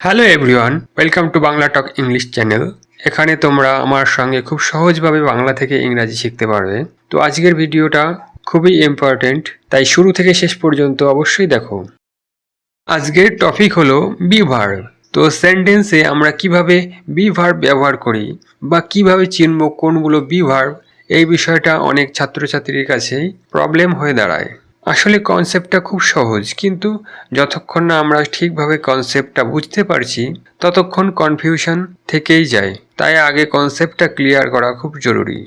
Hello everyone, welcome to Bangla talk English channel. এখানে তোমরা আমার সঙ্গে খুব সহজভাবে বাংলা থেকে ইংরাজি শিখতে পারবে। তো আজকের ভিডিওটা খুবই ইম্পর্টেন্ট, তাই শুরু থেকে শেষ পর্যন্ত অবশ্যই দেখো। আজকের টপিক হলো বি ভার্ব। তো সেন্টেন্সে আমরা কিভাবে বি ভার্ব ব্যবহার করি বা কিভাবে চিনব কোনগুলো বি ভার্ব, এই বিষয়টা অনেক ছাত্রছাত্রীর কাছেই প্রবলেম হয়ে দাঁড়ায়। আসলে কনসেপ্টটা খুব সহজ, কিন্তু যতক্ষণ না আমরা ঠিকভাবে কনসেপ্টটা বুঝতে পারছি ততক্ষণ কনফিউশন থেকেই যায়। তাই আগে কনসেপ্টটা ক্লিয়ার করা খুব জরুরি।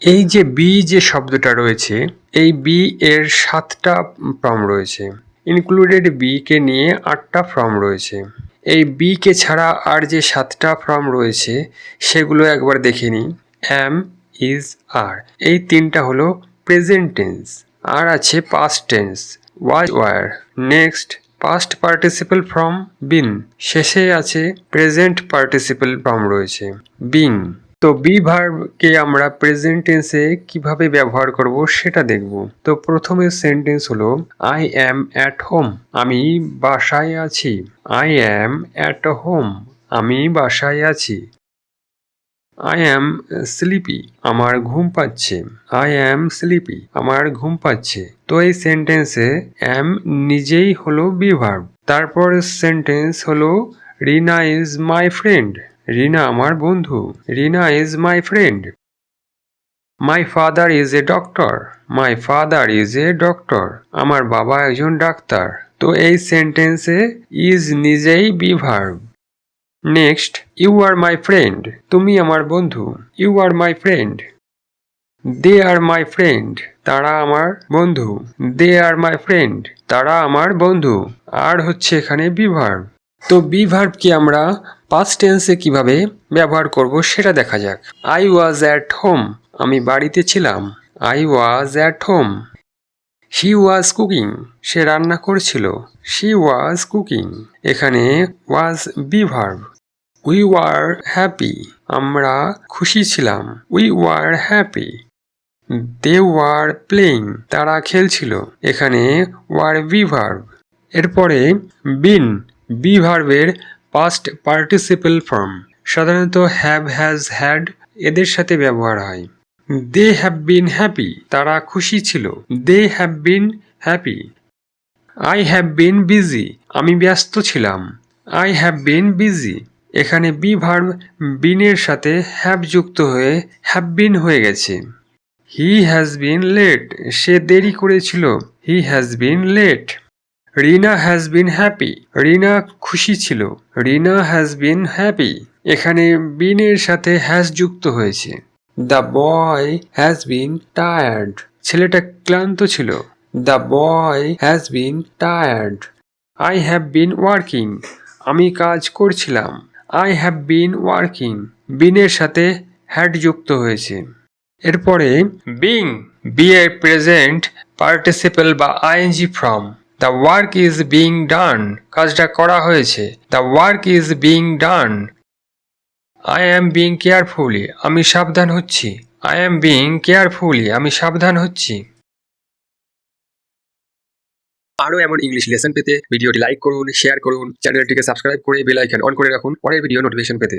এই যে বি যে শব্দটা রয়েছে, এই বি এর 7টা ফর্ম রয়েছে। ইনক্লুডেড বি কে নিয়ে 8টা ফর্ম রয়েছে। এই বি কে ছাড়া আর যে 7টা ফর্ম রয়েছে সেগুলো একবার দেখে নিই। অ্যাম, ইজ, আর, এই 3টা হলো প্রেজেন্ট টেন্স। আর আছে past tense, was, were. Next past participle form been. শেষে আছে প্রেজেন্ট পার্টিসিপল ফর্ম রয়েছে, বিং। তো বি ভার্বকে আমরা প্রেজেন্ট টেন্সে কিভাবে ব্যবহার করব সেটা দেখব। তো প্রথমে সেন্টেন্স হলো আই অ্যাম অ্যাট হোম। আমি বাসায় আছি। I am at home. আমি বাসায় আছি। I am sleepy. আমার ঘুম পাচ্ছে। I am sleepy. আমার ঘুম পাচ্ছে। তো এই সেন্টেন্সে অ্যাম নিজেই হলো বি ভার্ব। তারপর সেন্টেন্স হলো রিনা ইজ মাই ফ্রেন্ড। রিনা আমার বন্ধু। Rina is my friend. My father is a doctor. My father is a doctor. আমার বাবা একজন ডাক্তার। তো এই সেন্টেন্সে ইজ নিজেই be verb. Next, you are my friend. তুমি আমার বন্ধু। You are my friend. They are my friend. তারা আমার বন্ধু। They are my friend. তারা আমার বন্ধু। আর হচ্ছে এখানে বি ভার্ব। তো বি ভার্বকে আমরা পাস্ট টেন্সে কিভাবে ব্যবহার করব সেটা দেখা যাক। I was at home. আমি বাড়িতে ছিলাম। I was at home. She was cooking. সে রান্না করছিল। She was cooking. এখানে was be verb. We were happy. আমরা খুশি ছিলাম। We were happy. They were playing. তারা খেলছিল। এখানে ওয়ার বি ভার্ব। এরপরে বিন, বি ভার্বের পাস্ট পার্টিসিপল ফর্ম। সাধারণত হ্যাভ, হ্যাজ, হ্যাড এদের সাথে ব্যবহার হয়। They have been happy. তারা খুশি ছিল। They have been happy. I have bin busy. আমি ব্যস্ত ছিলাম। I have bin busy. এখানে বি ভার্ব বিনের সাথে হ্যাভ যুক্ত হয়ে হ্যাভ বিন হয়ে গেছে। হি হ্যাজ বিন লেট। সে দেরি করেছিল। He has been late. Rina has been happy. Rina খুশি ছিল। Rina has been happy. এখানে বিনের সাথে হ্যাজ যুক্ত হয়েছে। The boy has been tired. ছেলেটা ক্লান্ত ছিল। The boy has been tired. I have been working. আমি কাজ করছিলাম। I have been working. বিনের সাথে হ্যাড যুক্ত হয়েছে। এরপরে বিং, বি এর প্রেজেন্ট পার্টিসিপল বা ING form. The work is being done. কাজটা করা হয়েছে। The work is being done. I am being carefully. আমি সাবধান হচ্ছি। I am being carefully. আমি সাবধান হচ্ছি। আরও এমন ইংলিশ লেসন পেতে ভিডিওটি লাইক করুন, শেয়ার করুন, চ্যানেলটিকে সাবস্ক্রাইব করে বেল আইকন অন করে রাখুন পরের ভিডিও নোটিফিকেশন পেতে।